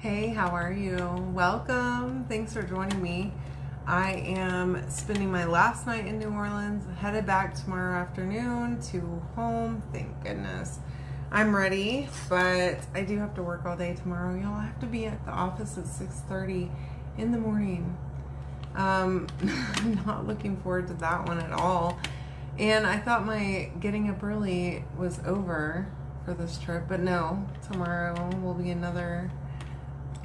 Hey, how are you? Welcome. Thanks for joining me. I am spending my last night in New Orleans, headed back tomorrow afternoon to home. Thank goodness. I'm ready, but I do have to work all day tomorrow. Y'all, I have to be at the office at 6:30 in the morning. I'm not looking forward to that one at all. And I thought my getting up early was over for this trip, but no, tomorrow will be another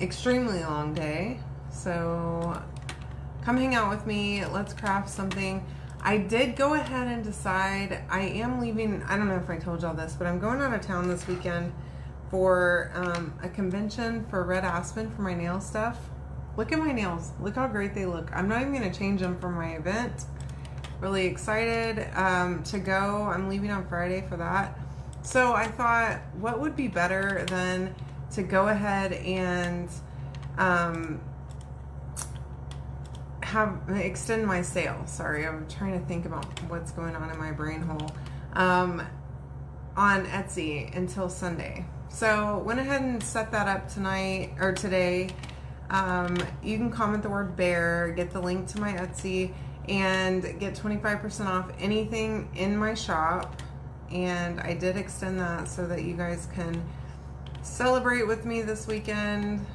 extremely long day. So come hang out with me. Let's craft something. I did go ahead and decide I am leaving. I don't know if I told y'all this, but I'm going out of town this weekend for a convention for Red Aspen for my nail stuff. Look at my nails. Look how great they look. I'm not even going to change them for my event. Really excited to go. I'm leaving on Friday for that. So I thought, what would be better than to go ahead and extend my sale. Sorry, I'm trying to think about what's going on in my brain hole. On Etsy until Sunday. So went ahead and set that up tonight or today. You can comment the word bear, get the link to my Etsy, and get 25% off anything in my shop. And I did extend that so that you guys can celebrate with me this weekend.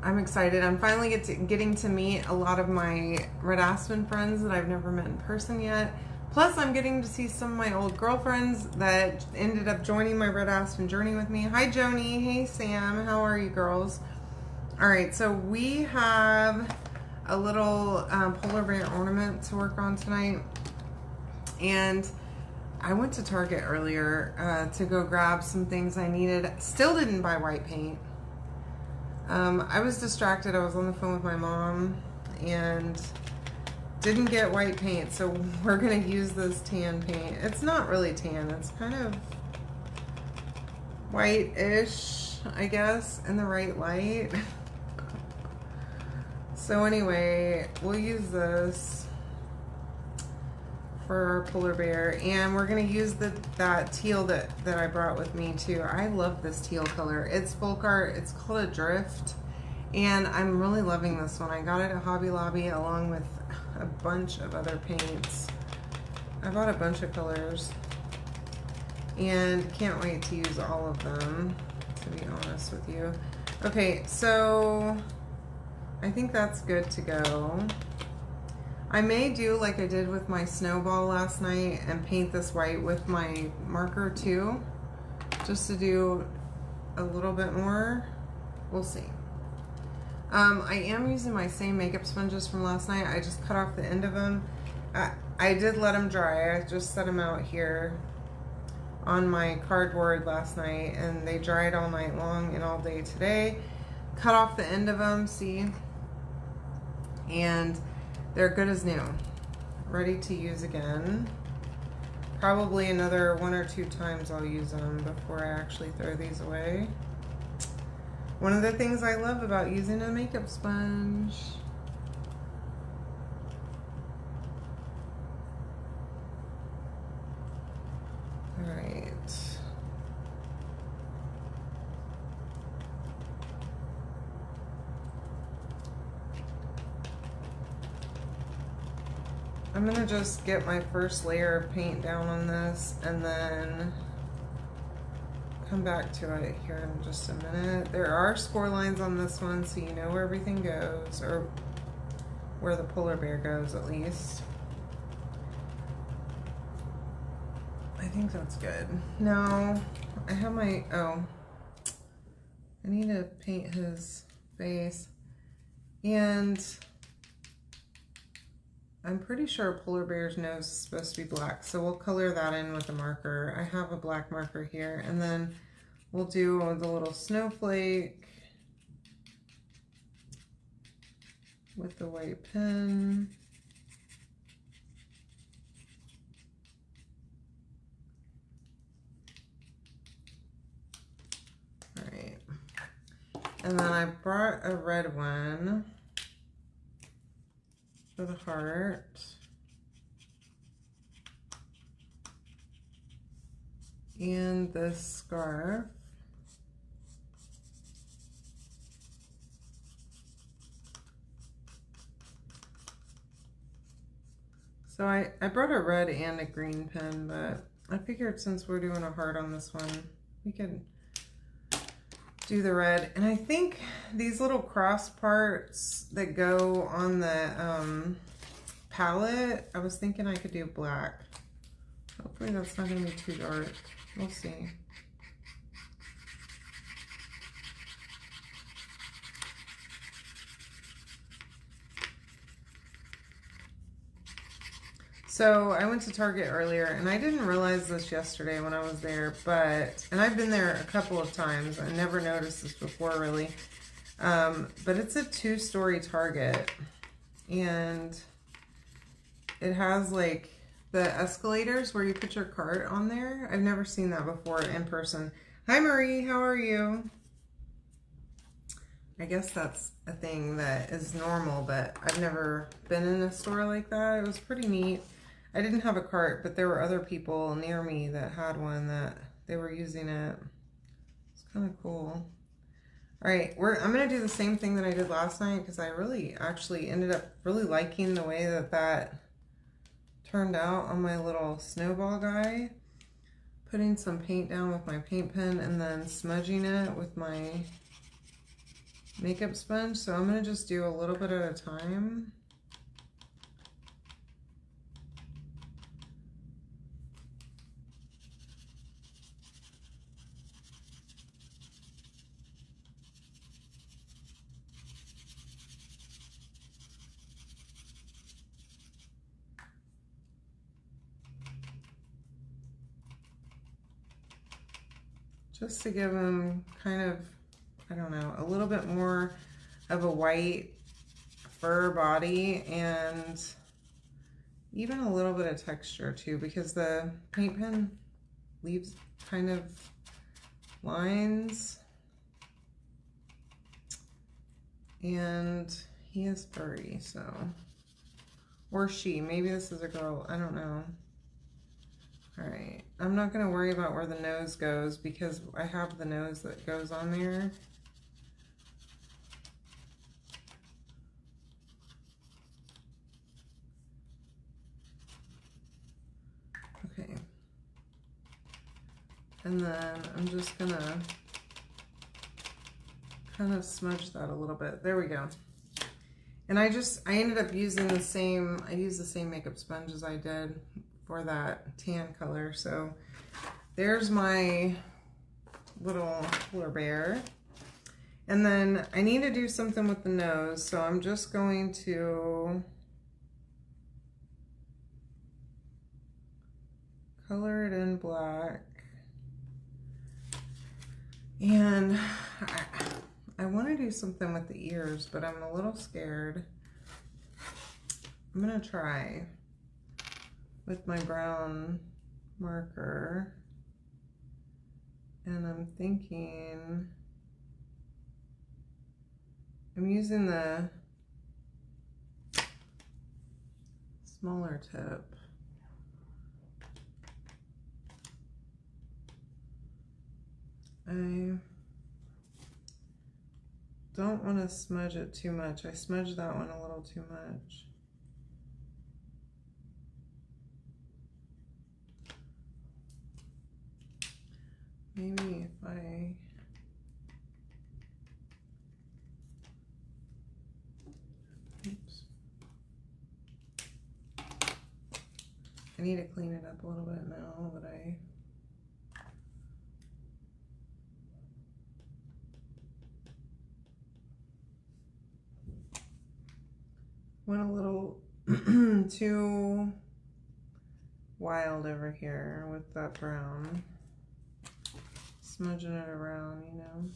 I'm excited. I'm finally getting to meet a lot of my Red Aspen friends that I've never met in person yet. Plus, I'm getting to see some of my old girlfriends that ended up joining my Red Aspen journey with me. Hi, Joni. Hey, Sam. How are you girls? All right, so we have a little polar bear ornament to work on tonight. And I went to Target earlier to go grab some things I needed. Still didn't buy white paint. I was distracted. I was on the phone with my mom and didn't get white paint. So we're going to use this tan paint. It's not really tan. It's kind of white-ish, I guess, in the right light. So anyway, we'll use this for our polar bear, and we're gonna use that teal that I brought with me too. I love this teal color. It's folk art. It's called a drift, and I'm really loving this one. I got it at Hobby Lobby along with a bunch of other paints. I bought a bunch of colors and can't wait to use all of them, to be honest with you. Okay, so I think that's good to go. I may do like I did with my snowball last night and paint this white with my marker too, just to do a little bit more. We'll see. I am using my same makeup sponges from last night. I just cut off the end of them. I did let them dry. I just set them out here on my cardboard last night, and they dried all night long and all day today. Cut off the end of them, see? And they're good as new, ready to use again. Probably another 1 or 2 times I'll use them before I actually throw these away. One of the things I love about using a makeup sponge. All right. I'm gonna just get my first layer of paint down on this and then come back to it here in just a minute. There are score lines on this one, so you know where everything goes, or where the polar bear goes at least. I think that's good. Now, I have my, I need to paint his face. And I'm pretty sure a polar bear's nose is supposed to be black, so we'll color that in with a marker. I have a black marker here, and then we'll do the little snowflake with the white pen. All right, and then I brought a red one for the heart. And this scarf. So I brought a red and a green pen, but I figured since we're doing a heart on this one, we could do the red. And I think these little cross parts that go on the palette, I was thinking I could do black. Hopefully that's not going to be too dark. We'll see. So I went to Target earlier, and I didn't realize this yesterday when I was there, and I've been there a couple of times. I never noticed this before, really. But it's a 2-story Target, and it has like the escalators where you put your cart on there. I've never seen that before in person. Hi Marie, how are you? I guess that's a thing that is normal, but I've never been in a store like that. It was pretty neat. I didn't have a cart, but there were other people near me that had one that they were using it. It's kind of cool. All right, I'm gonna do the same thing that I did last night because I really actually ended up really liking the way that turned out on my little snowball guy. Putting some paint down with my paint pen and then smudging it with my makeup sponge. So I'm gonna just do a little bit at a time. Just to give them kind of, I don't know, a little bit more of a white fur body and even a little bit of texture too, because the paint pen leaves kind of lines. And he is furry, so, or she, maybe this is a girl, I don't know. All right, I'm not gonna worry about where the nose goes because I have the nose that goes on there. Okay. And then I'm just gonna kind of smudge that a little bit. There we go. And I ended up using I used the same makeup sponge as I did for that tan color. So there's my little polar bear. And then I need to do something with the nose. So I'm just going to color it in black. And I want to do something with the ears, but I'm a little scared. I'm gonna try with my brown marker, and I'm thinking I'm using the smaller tip. I don't want to smudge it too much. I smudged that one a little too much. Maybe if I oops. I need to clean it up a little bit now that I went a little too wild over here with that brown. Smudging it around, you know.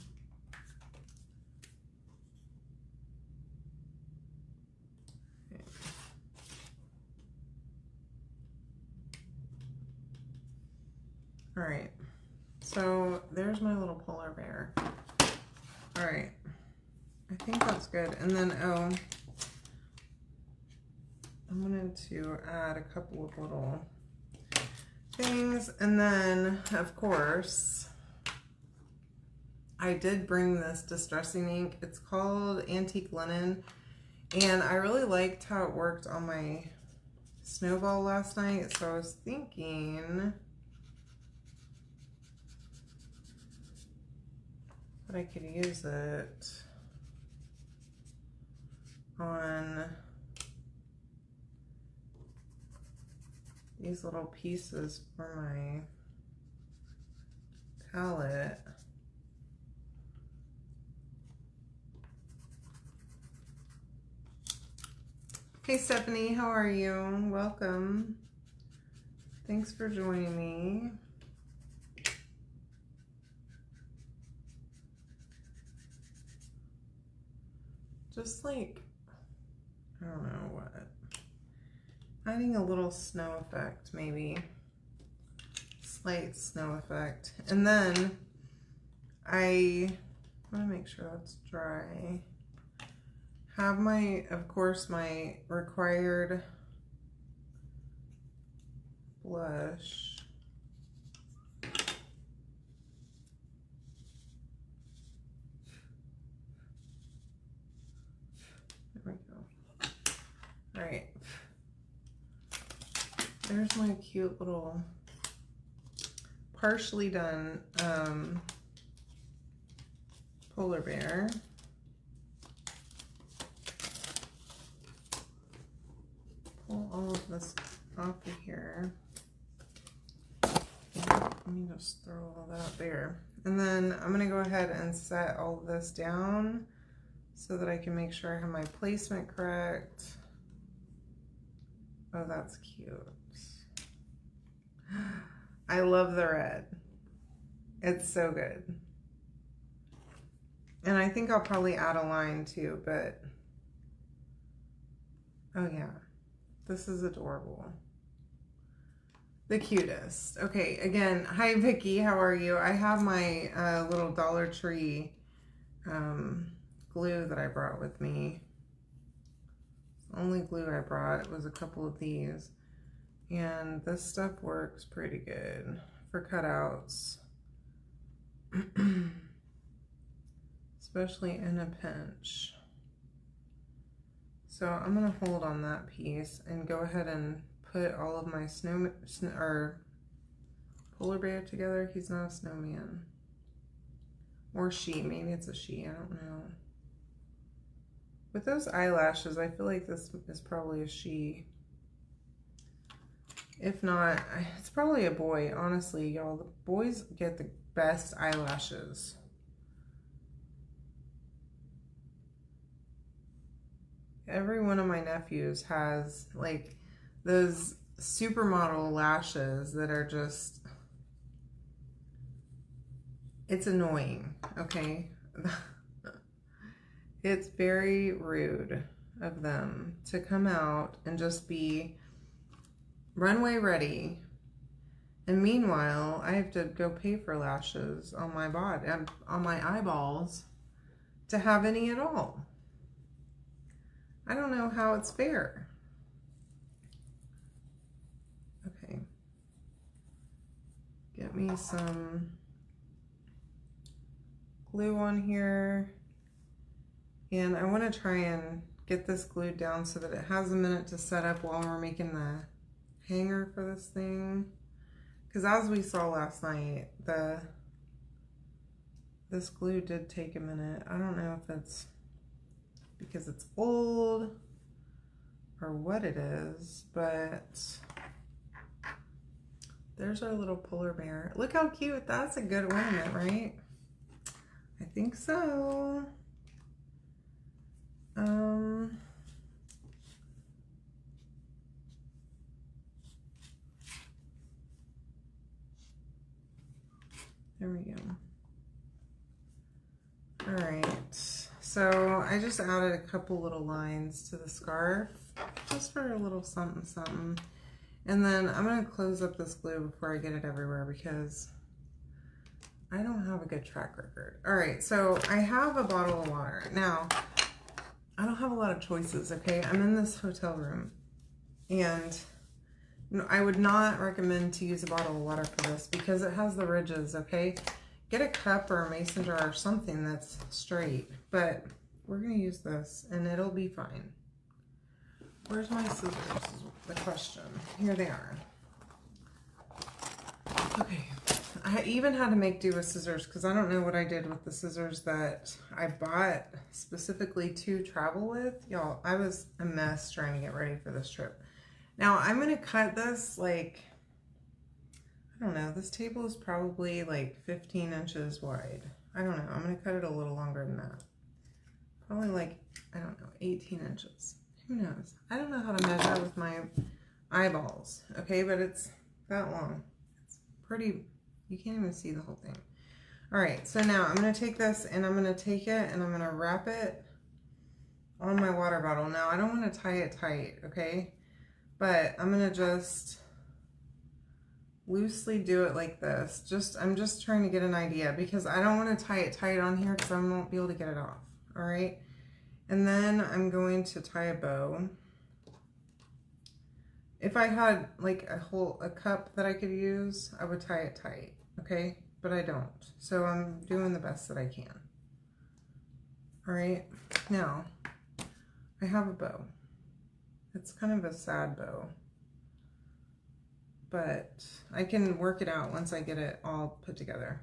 Okay. All right, so there's my little polar bear. All right, I think that's good. And then, I'm going to add a couple of little things. And then, of course, I did bring this distressing ink. It's called Antique Linen, and I really liked how it worked on my snowball last night, so I was thinking that I could use it on these little pieces for my palette. Hey Stephanie, how are you? Welcome. Thanks for joining me. Just like, I don't know what. Adding a little snow effect, maybe. Slight snow effect. And then I want to make sure that's dry. Have my, of course, my required blush. There we go. All right. There's my cute little partially done polar bear. Pull all of this off of here. Let me just throw all that there. And then I'm gonna go ahead and set all of this down so that I can make sure I have my placement correct. Oh, that's cute. I love the red. It's so good. And I think I'll probably add a line too, but oh yeah, this is adorable. The cutest. Okay, again, hi Vicky, how are you? I have my little Dollar Tree glue that I brought with me. The only glue I brought was a couple of these. And this stuff works pretty good for cutouts. Especially in a pinch. So I'm gonna hold on that piece and go ahead and put all of my polar bear together. He's not a snowman. Or she, maybe it's a she, I don't know. With those eyelashes, I feel like this is probably a she. If not, it's probably a boy, honestly, y'all. The boys get the best eyelashes. Every one of my nephews has like those supermodel lashes that are just, it's annoying, okay? It's very rude of them to come out and just be runway ready, and meanwhile I have to go pay for lashes on my body, on my eyeballs, to have any at all. I don't know how it's fair. Okay, get me some glue on here, and I want to try and get this glued down so that it has a minute to set up while we're making the hanger for this thing, because as we saw last night, this glue did take a minute. I don't know if it's because it's old or what it is, but there's our little polar bear. Look how cute. That's a good ornament, right? I think so. There we go. All right, so I just added a couple little lines to the scarf, just for a little something something. And then I'm gonna close up this glue before I get it everywhere because I don't have a good track record. All right, so I have a bottle of water. Now, I don't have a lot of choices, okay? I'm in this hotel room, and I would not recommend to use a bottle of water for this because it has the ridges, okay? Get a cup or a mason jar or something that's straight, but we're gonna use this and it'll be fine. Where's my scissors is the question. Here they are. Okay. I even had to make do with scissors because I don't know what I did with the scissors that I bought specifically to travel with. Y'all, I was a mess trying to get ready for this trip. Now, I'm going to cut this like, I don't know, this table is probably like 15 inches wide. I don't know. I'm going to cut it a little longer than that. Probably like, I don't know, 18 inches. Who knows? I don't know how to measure with my eyeballs, okay? But it's that long. It's pretty... You can't even see the whole thing. All right, so now I'm going to take this and I'm going to take it and I'm going to wrap it on my water bottle. Now, I don't want to tie it tight, okay? But I'm going to just loosely do it like this. I'm just trying to get an idea because I don't want to tie it tight on here because I won't be able to get it off, all right? And then I'm going to tie a bow. If I had like a cup that I could use, I would tie it tight, okay? But I don't. So I'm doing the best that I can. All right, now I have a bow. It's kind of a sad bow, but I can work it out once I get it all put together.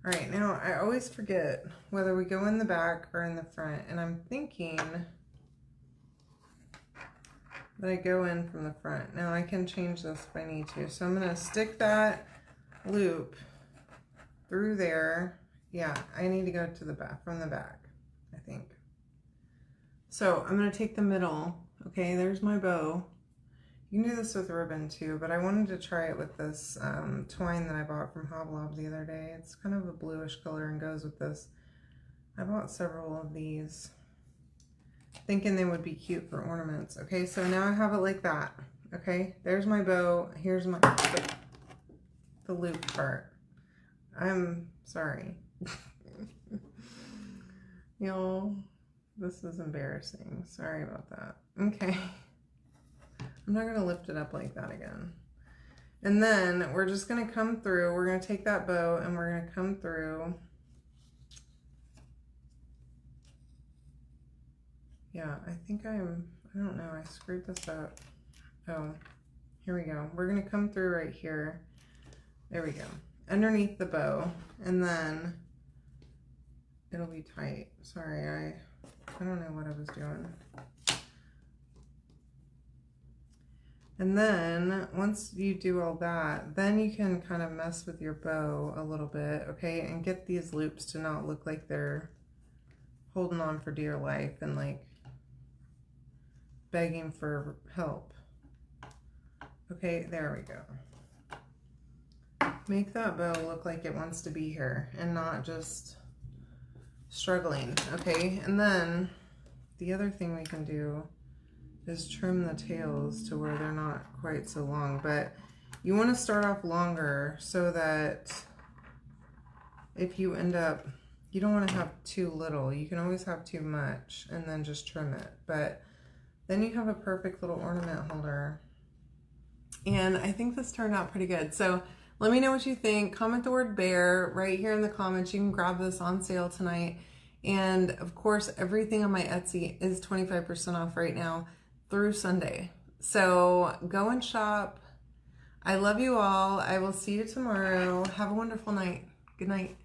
All right, now I always forget whether we go in the back or in the front, and I'm thinking that I go in from the front. Now I can change this if I need to. So I'm gonna stick that loop through there. Yeah, I need to go to the back, from the back, I think. So I'm gonna take the middle. Okay, there's my bow. You can do this with ribbon too, but I wanted to try it with this twine that I bought from Hoblob the other day. It's kind of a bluish color and goes with this. I bought several of these, thinking they would be cute for ornaments. Okay, so now I have it like that. Okay, there's my bow. Here's my the loop part. I'm sorry. Y'all, this is embarrassing. Sorry about that. Okay. I'm not gonna lift it up like that again. And then we're just gonna come through. We're gonna take that bow and we're gonna come through. Yeah, I think I don't know, I screwed this up. Oh, here we go. We're gonna come through right here. There we go. Underneath the bow, and then it'll be tight. Sorry, I don't know what I was doing. And then once you do all that, then you can kind of mess with your bow a little bit, okay? And get these loops to not look like they're holding on for dear life and like begging for help. Okay, there we go. Make that bow look like it wants to be here and not just struggling, okay? And then the other thing we can do is trim the tails to where they're not quite so long, but you want to start off longer so that if you end up, you don't want to have too little. You can always have too much and then just trim it, but then you have a perfect little ornament holder. And I think this turned out pretty good. So let me know what you think. Comment the word bear right here in the comments. You can grab this on sale tonight. And of course, everything on my Etsy is 25% off right now through Sunday. So go and shop. I love you all. I will see you tomorrow. Have a wonderful night. Good night.